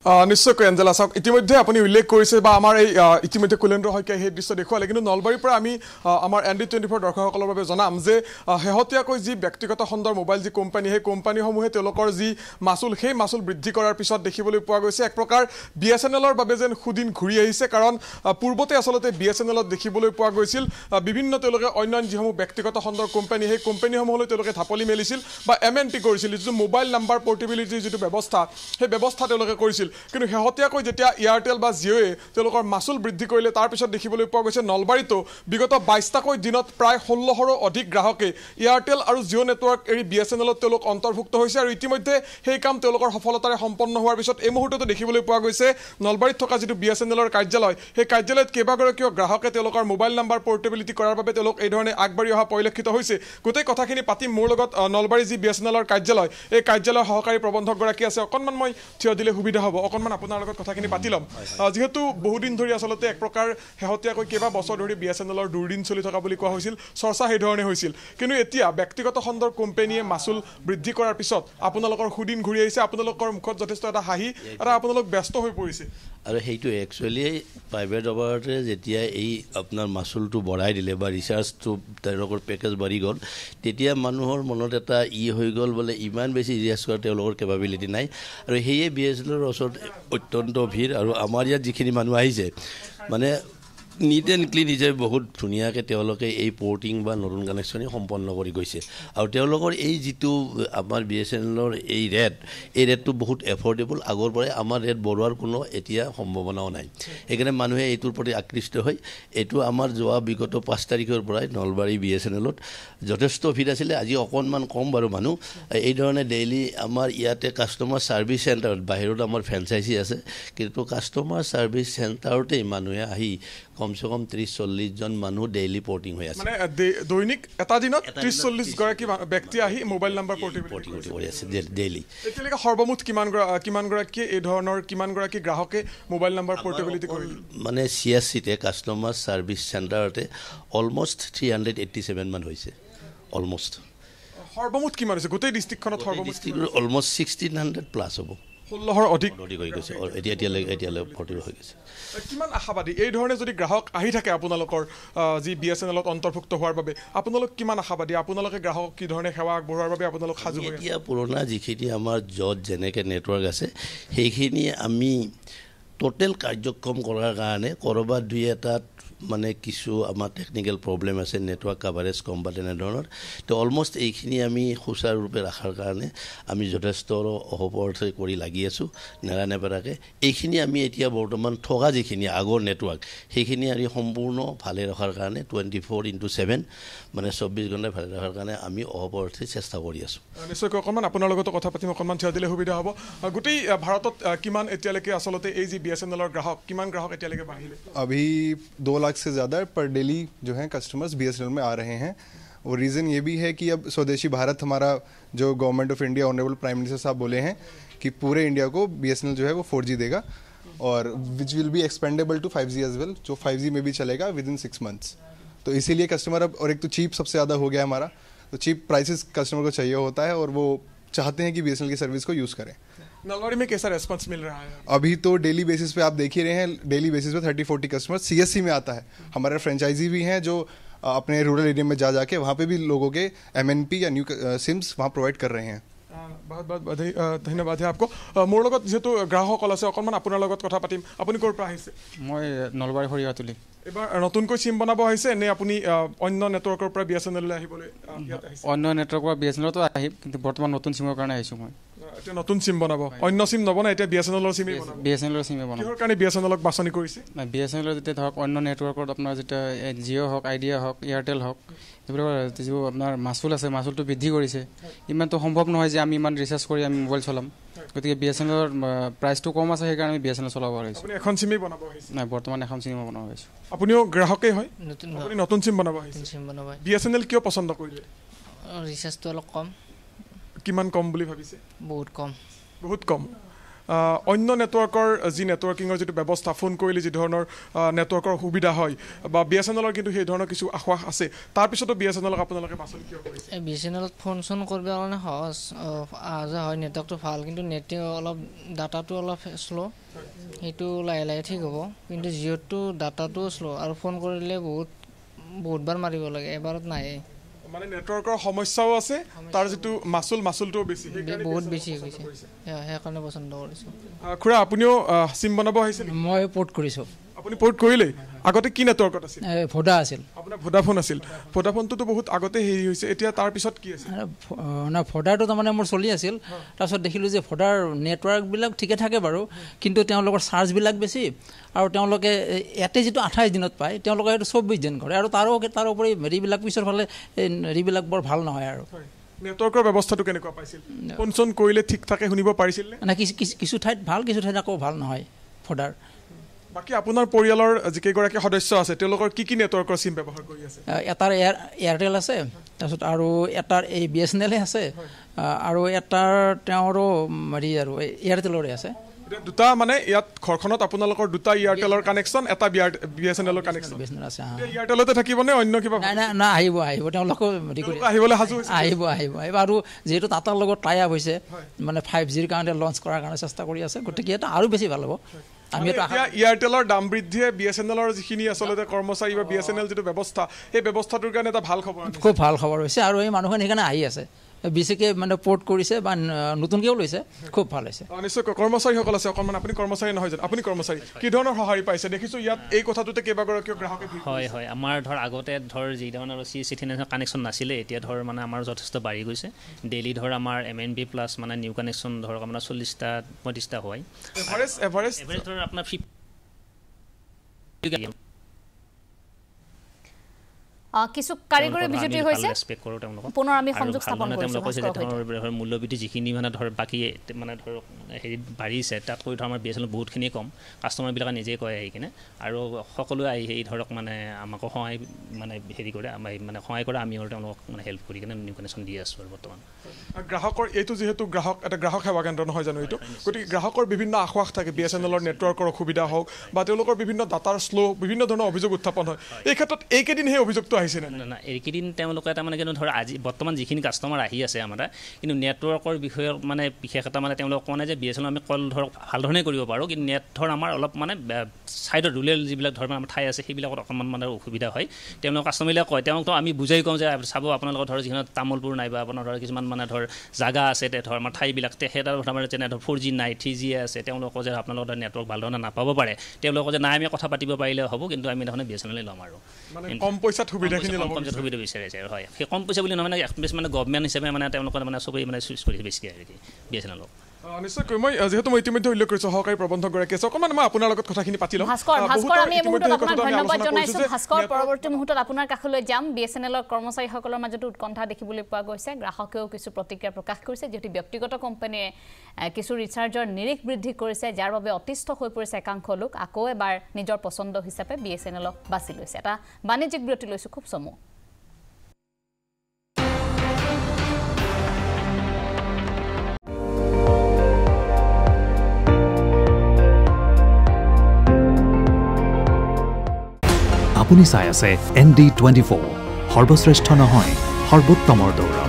নিশ্চয়কৈ এঞ্জেলা চাওক ইতিমধ্যে আপুনি উল্লেখ কৰিছে বা আমাৰ এই ইতিমধ্যে কুলেন্দ্ৰ শইকীয়াই সেই দৃশ্য দেখুৱালে কিন্তু নলবাৰীৰ পৰা আমি আমাৰ ND24 দৰ্শকসকলৰ বাবে জনাম যে শেহতীয়াকৈ যি ব্যক্তিগত খণ্ডৰ মোবাইল যি কোম্পানী সেই কোম্পানীসমূহে তেওঁলোকৰ যি মাচুল সেই মাচুল বৃদ্ধি কৰাৰ পিছত দেখিবলৈ পোৱা গৈছে এক প্ৰকাৰ BSNLৰ বাবে যেন সুদিন ঘূৰি আহিছে কাৰণ পূৰ্বতে আচলতে BSNLত দেখিবলৈ পোৱা গৈছিল বিভিন্ন তেওঁলোকে অন্যান্য যিসমূহ ব্যক্তিগত খণ্ডৰ কোম্পানী সেই কোম্পানীসমূহলৈ তেওঁলোকে ঢাপলি মেলিছিল বা MNP কৰিছিল যিটো মোবাইল নাম্বাৰ পৰ্টেবিলিটিৰ যিটো ব্যৱস্থা সেই ব্যৱস্থা তেওঁলোকে কৰিছিল কিন্তু শেহতীয়াকৈ যেতিয়া এয়াৰটেল বা জিঅ'য়ে তেওঁলোকৰ মাচুল বৃদ্ধি কৰিলে তাৰ পিছত দেখিবলৈ পোৱা গৈছে নলবাৰীতো বিগত 22টাকৈ দিনত প্ৰায় 1600ৰো অধিক গ্ৰাহকে এয়াৰটেল আৰু জিঅ' নেটৱৰ্ক এৰি BSNLত তেওঁলোক অন্তৰ্ভুক্ত হৈছে আৰু ইতিমধ্যে সেই কাম তেওঁলোকৰ সফলতাৰে সম্পন্ন হোৱাৰ পিছত এই মুহূৰ্ততে দেখিবলৈ পোৱা গৈছে নলবাৰীত থকা যিটো BSNLৰ কাৰ্যালয় সেই কাৰ্যালয়ত কেইবাগৰাকীও গ্ৰাহকে তেওঁলোকৰ মোবাইল নাম্বাৰ পৰ্টেবিলিটি কৰাৰ বাবে তেওঁলোক এই ধৰণে আগবাঢ়ি অহা পৰিলক্ষিত হৈছে গোটেই কথাখিনি পাতিম মোৰ লগত নলবাৰী যি BSNLৰ কাৰ্যালয় এই কাৰ্যালয়ৰ সহকাৰী প্ৰবন্ধকগৰাকী আছে অকণমান মই থিয় দিলে সুবিধা হ'ব অকণমান আপোনাৰ লগত কথাখিনি পাতি ল'ম যেহেতু বহুদিন ধৰি আচলতে এক প্ৰকাৰ শেহতীয়াকৈ কেইবা বছৰ ধৰি BSNLৰ দুৰ্দিন চলি থকা বুলি কোৱা হৈছিল চৰ্চা সেই ধৰণে হৈছিল কিন্তু এতিয়া ব্যক্তিগত খণ্ডৰ কোম্পানীয়ে মাচুল বৃদ্ধি কৰাৰ পিছত আপোনালোকৰ সুদিন ঘূৰি আহিছে আপোনালোকৰ মুখত যথেষ্ট এটা হাঁহি আৰু আপোনালোক ব্যস্ত হৈ পৰিছে আৰু সেইটো একচুৱেলি প্ৰাইভেট অপাৰেটৰে যেতিয়া এই আপোনাৰ মাচুলটো বঢ়াই দিলে বা ৰিচাৰ্জটো তেওঁলোকৰ পেকেজ বাঢ়ি গ'ল তেতিয়া মানুহৰ মনত এটা হৈ গ'ল বোলে ইমান বেছি ৰিচাৰ্জ কৰা তেওঁলোকৰ কেপাবিলিটি নাই আৰু সেয়ে BSNLৰ ওচৰত অত্যন্ত ভিৰ আৰু আমাৰ ইয়াত যিখিনি মানুহ আহিছে মানে নিট এণ্ড ক্লিন হিচাপে বহুত ধুনীয়াকৈ তেওঁলোকে এই পৰ্টিং বা নতুন কানেকশ্যনে সম্পন্ন কৰি গৈছে আৰু তেওঁলোকৰ এই যিটো আমাৰ BSNLৰ এই ৰেটটো বহুত এফৰ্ডেবল আগৰ পৰাই আমাৰ ৰেট বঢ়োৱাৰ কোনো এতিয়া সম্ভাৱনাও নাই সেইকাৰণে মানুহে এইটোৰ প্ৰতি আকৃষ্ট হয় এইটো আমাৰ যোৱা বিগত 5 তাৰিখৰ পৰাই নলবাৰী BSNLত যথেষ্ট ভিৰ আছিলে আজি অকণমান কম বাৰু মানুহ এই ধৰণে ডেইলি আমাৰ ইয়াতে কাষ্টমাৰ ছাৰ্ভিচ চেণ্টাৰত বাহিৰত আমাৰ ফ্ৰেঞ্চাইজি আছে কিন্তু কাষ্টমাৰ ছাৰ্ভিচ চেণ্টাৰতেই মানুহে আহি কমসে কম 30-40 জন মানুহ ডেইলি পৰ্টিং হৈ আছে মানে দৈনিক এটা দিনত 30-40 গৰাকী ব্যক্তি আহি মোবাইল নাম্বাৰ পৰ্টিং কৰি আছে ডেইলি এতিয়ালৈকে সৰ্বমুঠ কিমান গৰাকী এই ধৰণৰ কিমান গৰাকী গ্ৰাহকে মোবাইল নাম্বাৰ পৰ্টেবিলিটি কৰিলে মানে CSCতে কাষ্টমাৰ ছাৰ্ভিচ চেণ্টাৰতে অলমোষ্ট 387 মান হৈছে অলমোষ্ট সৰ্বমুঠ কিমান হৈছে গোটেই ডিষ্ট্ৰিক্টখনত সৰ্বমুঠ অলমোষ্ট 1600 প্লাছ হ'ব 16ৰ অধিক হৈ গৈছে এতিয়ালৈ ভৰ্তি হৈ গৈছে কিমান আশাবাদী এই ধৰণে যদি গ্ৰাহক আহি থাকে আপোনালোকৰ যি BSNLত অন্তৰ্ভুক্ত হোৱাৰ বাবে আপোনালোক কিমান আশাবাদী আপোনালোকে গ্ৰাহক কি ধৰণে সেৱা আগবঢ়োৱাৰ বাবে আপোনালোক সাজু হৈ আছে এতিয়া পুৰণা যিখিনি আমাৰ য'ত যেনেকৈ নেটৱৰ্ক আছে সেইখিনি আমি টোটেল কাৰ্যক্ৰম কৰাৰ কাৰণে ক'ৰবাত দুই এটাত মানে কিছু আমাৰ টেকনিকেল প্ৰব্লেম আছে নেটৱৰ্ক কাভাৰেজ কম বা তেনেধৰণৰ তো অলমোষ্ট এইখিনি আমি সুচাৰুৰূপে ৰখাৰ কাৰণে আমি যথেষ্ট অহপৰথৈ কৰি লাগি আছোঁ নেৰানেপেৰাকৈ এইখিনি আমি এতিয়া বৰ্তমান থকা যিখিনি আগৰ নেটৱৰ্ক সেইখিনি আমি সম্পূৰ্ণ ভালে ৰখাৰ কাৰণে 24/7 মানে 24 ঘণ্টা ভালে ৰখাৰ কাৰণে আমি অহপৰথৈ চেষ্টা কৰি আছোঁ নিশ্চয়কৈ অকণমান আপোনাৰ লগতো কথা পাতিম অকণমান থিয় দিলে সুবিধা হ'ব গোটেই ভাৰতত কিমান এতিয়ালৈকে আচলতে এই যি BSNLৰ গ্ৰাহক কিমান গ্ৰাহক এতিয়ালৈকে বাঢ়িলে अभी 2 लाख से ज़्यादा पर डेली जो है कस्टमर्स BSNL में आ रहे हैं और रीज़न ये भी है कि अब स्वदेशी भारत हमारा जो government of India honourable prime minister साहब बोले हैं कि पूरे इंडिया को BSNL जो है वो 4G देगा और which will be expandable to 5G as well जो 5G में भी चलेगा विद इन 6 मंथ्स तो इसीलिए कस्टमर अब और एक तो चीप सबसे ज़्यादा हो गया हमारा तो चीप प्राइसेस कस्टमर को चाहिए होता है और वो चाहते हैं कि BSNL की सर्विस को यूज़ करें नलवाड़ी में कैसा रेस्पॉन्स मिल रहा है अभी तो डेली बेसिस पे आप देख ही रहे हैं डेली बेसिस पे 30-40 कस्टमर CSC में आता है हमारे फ्रेंचाइजी भी हैं जो अपने रूरल एरिया में जाके वहाँ पे भी लोगों के MNP या न्यू सिम्स वहाँ प्रोवाइड कर रहे हैं बहुत बहुत धन्यवाद है आपको मोर লগত যেহেতু গ্ৰাহকসকল আছে অকণমান আপোনাৰ লগত কথা পাতিম আপুনি ক'ৰ পৰা আহিছে মই নলবাৰী হৰিয়াতুলি এবাৰ নতুনকৈ চিম বনাব আহিছে নে আপুনি অন্য নেটৱৰ্কৰ পৰা BSNL আহিবলৈ ইয়াত আহিছে অন্য নেটৱৰ্কৰ পৰা BSNLতো আহিম কিন্তু বৰ্তমান নতুন চিমৰ কাৰণে আহিছোঁ মই এতিয়া নতুন চিম বনাব অন্য চিম নবনাই এতিয়া BSNLৰ চিমেই বনাব BSNLৰ চিমেই বনাব কিহৰ কাৰণে BSNLক বাছনি কৰিছে নাই BSNLৰ যেতিয়া ধৰক অন্য নেটৱৰ্কত আপোনাৰ যেতিয়া জিঅ' হওক আইডিয়া হওক এয়াৰটেল হওক এইবিলাকৰ যিবোৰ আপোনাৰ মাচুল আছে মাচুলটো বৃদ্ধি কৰিছে ইমানটো সম্ভৱ নহয় যে আমি ইমান ৰিচাৰ্জ কৰি আমি মোবাইল চলাম গতিকে BSNLৰ প্ৰাইচটো কম আছে সেইকাৰণে আমি BSNL চলাব পাৰিছোঁ আপুনি এখন চিমেই বনাব আহিছে নাই বৰ্তমান এখন চিম বনাব আহিছোঁ আপুনিও গ্ৰাহকেই হয় আপুনি নতুন চিম বনাব আহিছে BSNL কিয় পছন্দ কৰিলে ৰিচাৰ্জটো অলপ কম কিমান কম বুলি ভাবিছে বহুত কম বহুত কম অন্য নেটৱৰ্কৰ যি নেটৱৰ্কিঙৰ যিটো ব্যৱস্থা ফোন কৰিলে যি ধৰণৰ নেটৱৰ্কৰ সুবিধা হয় বা BSNL কিন্তু সেই ধৰণৰ কিছু আশ্বাস আছে তাৰপিছতো BSNL আপোনালোকে বাছনি কিয় কৰিছে BSNL ফোন চোন কৰিব কাৰণে সহজ আজা হয় নেটৱৰ্কটো ভাল কিন্তু নেটে অলপ ডাটাটো অলপ স্লো সেইটো লাহে লাহে ঠিক হ'ব কিন্তু জিঅ'টো ডাটাটো স্লো আৰু ফোন কৰিলে বহুতবাৰ মাৰিব লাগে এবাৰত নাহে মানে নেটৱৰ্কৰ সমস্যাও আছে তাৰ যেটো মাসুলটো বেছি বহুত বেছি হৈছে সেইকাৰণে পছন্দ কৰিছো খুৰা আপুনিও সিম বনাব আহিছে মই পোৰ্ট কৰিছো আপুনি পোৰ্ট কৰিলে আগতে কি নেটৱৰ্কত আছিল ভোডা আছিল আপোনাৰ ভোডাফোন আছিল ভোডাফোনটো বহুত আগতে হেৰি হৈছে এতিয়া তাৰ পিছত কি আছে না ভোডাটো তাৰমানে মোৰ চলি আছিল তাৰপিছত দেখিলো যে ভোডাৰ নেটৱৰ্ক বিলাক ঠিকে থাকে বাৰু কিন্তু তেওঁলোকৰ চাৰ্জ বিলাক বেছি আৰু তেওঁলোকে এতে যেটো 28 দিনত পায় তেওঁলোকে এটো 24 দিন কৰে আৰু তাৰ উপৰি হেৰিবিলাক পিছৰ ফালে হেৰিবিলাক বৰ ভাল নহয় আৰু নেটৱৰ্কৰ ব্যৱস্থাটো কেনেকুৱা পাইছিল ফোন কৰিলে ঠিক থাকে শুনিব পাৰিছিল না কিছু ঠাইত ভাল কিছু ঠাইত আকৌ ভাল নহয় ভোডাৰ বাকি আপোনাৰ পৰিয়ালৰ যিকেইগৰাকী সদস্য আছে তেওঁলোকৰ কি নেটৱৰ্কৰ সিম ব্যৱহাৰ কৰি আছে এটাৰ এয়াৰটেল আছে তাৰপিছত আৰু এটাৰ এই BSNL আছে আৰু এটাৰ তেওঁৰো হেৰি আৰু এয়াৰটেলৰে আছে দুটা মানে ইয়াত ঘৰখনত আপোনালোকৰ দুটা এয়াৰটেলৰ কানেকচন এটা BSNLৰ কানেকচন আছে এয়াৰটেলতে থাকিবনে অন্য কিবা না আহিব তেওঁলোকক হেৰি কৰি আহিবলৈ সাজু আহিব আৰু যেহেতু টাটাৰ লগত টাই আপ হৈছে মানে 5G ৰ কাৰণে লঞ্চ কৰাৰ কাৰণে চেষ্টা কৰি আছে গতিকে এটা আৰু বেছি ভাল হ'ব আমি এটা এয়াৰটেলৰ দাম বৃদ্ধিয়ে BSNLৰ যিখিনি আসলতে কৰ্মচাৰী বা BSNL যেটো ব্যৱস্থা এই ব্যৱস্থাটোৰ কাৰণে এটা ভাল খবৰ খুব ভাল খবৰ হৈছে আৰু এই মানুহখিনি সেইকাৰণে আহি আছে বিশেষকৈ মানে পোৰ্ট কৰিছে বা নতুনকেও লৈছে খুব ভাল হৈছে নিশ্চয় কৰ্মচাৰীসকল আছে অকণমান আপুনি কৰ্মচাৰী নহয় জানো আপুনি কৰ্মচাৰী কি ধৰণৰ সহায় পাইছে দেখিছো ইয়াত এই কথাটোতে কেইবাগৰাকীও গ্ৰাহকে হয় আমাৰ আগতে যি ধৰণৰ চিটি কানেকশ্যন নাছিলে এতিয়া মানে আমাৰ যথেষ্ট বাঢ়ি গৈছে ডেইলি আমাৰ MNB প্লাছ মানে নিউ কানেকশ্যন আপোনাৰ 40টা 35টা হয় এভাৰেজ আপোনাৰ 50 কিছু কাৰিকৰী বিজুতি হৈছে পুনৰ আমি সংযোগ স্থাপন কৰিছো মূল্যবৃদ্ধি যিখিনি মানে বাকি মানে হেৰি বাঢ়িছে তাতকৈ আমাৰ BSNL বহুতখিনি কম কাষ্টমাৰবিলাকে নিজেই কয় আহি কিনে আৰু সকলোৱে আহি সেই মানে আমাকো সহায় মানে হেৰি কৰে মানে সহায় কৰে আমি তেওঁলোকক মানে হেল্প কৰি কিনে নিউ কানেকশ্যন দি আছোঁ আৰু বৰ্তমান গ্ৰাহকৰ এইটো যেহেতু এটা গ্ৰাহক সেৱা কেন্দ্ৰ নহয় জানো এইটো গতিকে গ্ৰাহকৰ বিভিন্ন আশ্বাস থাকে BSNLৰ নেটৱৰ্কৰ অসুবিধা হওক বা তেওঁলোকৰ বিভিন্ন ডাটাৰ স্লো বিভিন্ন ধৰণৰ অভিযোগ উত্থাপন হয় এই ক্ষেত্ৰত এইকেইদিন সেই অভিযোগটো না এইকেইদিন তেওঁলোকে এটা মানে কিন্তু আজি বৰ্তমান যিখিনি কাষ্টমাৰ আহি আছে আমাৰ কিন্তু নেটৱৰ্কৰ বিষয়ে মানে বিশেষ এটা মানে তেওঁলোকক কোৱা নাই যে BSNL আমি কল ভাল ধৰণে কৰিব পাৰোঁ কিন্তু নেট আমাৰ অলপ মানে ছাইডৰ ৰুৰেল যিবিলাক আমাৰ ঠাই আছে সেইবিলাকত অকণমান মানে অসুবিধা হয় তেওঁলোকৰ কাষ্টমাৰবিলাকে কয় তেওঁলোকক আমি বুজাই কওঁ যে চাব আপোনালোকৰ যিখিনি তামোলপুৰ নাই বা আপোনাৰ কিছুমান মানে জাগা আছে আমাৰ ঠাইবিলাক তেখেতৰ আমাৰ যেনে 4G নাই 3G আছে তেওঁলোকৰ যে আপোনালোকৰ নেটৱৰ্ক ভাল ধৰণে নাপাব পাৰে তেওঁলোকৰ যে নাই আমি কথা পাতিব পাৰিলে হ'ব কিন্তু আমি দেখোন BSNL ল'ম আৰু কম পইচাত সুবিধাখিনি কম সুবিধা বিচাৰিছে হয় সেই কম পইচা বুলি নহয় মানে গভৰ্ণমেণ্ট হিচাপে মানে তেওঁলোকৰ মানে চবেই মানে চুইচ কৰিছে বেছিকৈ আৰু BSNLক নিশ্চয়কৈ মই যিহেতু মই ইতিমধ্যে উল্লেখ কৰিছোঁ সহকাৰী প্ৰবন্ধকগৰাকী আছে অকণমান মই আপোনাৰ লগত কথাখিনি পাতি লওঁ ভাস্কৰ আমি এই মুহূৰ্তত আপোনাক ধন্যবাদ জনাইছোঁ ভাস্কৰ পৰৱৰ্তী মুহূৰ্তত আপোনাৰ কাষলৈ যাম BSNLৰ কৰ্মচাৰীসকলৰ মাজতো উৎকণ্ঠা দেখিবলৈ পোৱা গৈছে গ্ৰাহকেও কিছু প্ৰতিক্ৰিয়া প্ৰকাশ কৰিছে যিহেতু ব্যক্তিগত কোম্পানীয়ে কিছু ৰিচাৰ্জৰ নিৰিখ বৃদ্ধি কৰিছে যাৰ বাবে অতিষ্ঠ হৈ পৰিছে একাংশ লোক আকৌ এবাৰ নিজৰ পছন্দ হিচাপে BSNLক বাছি লৈছে এটা বাণিজ্যিক বিৰতি লৈছোঁ খুব চমু আপুনি চাই আছে ND24 সৰ্বশ্ৰেষ্ঠ নহয় সৰ্বোত্তমৰ দৌৰ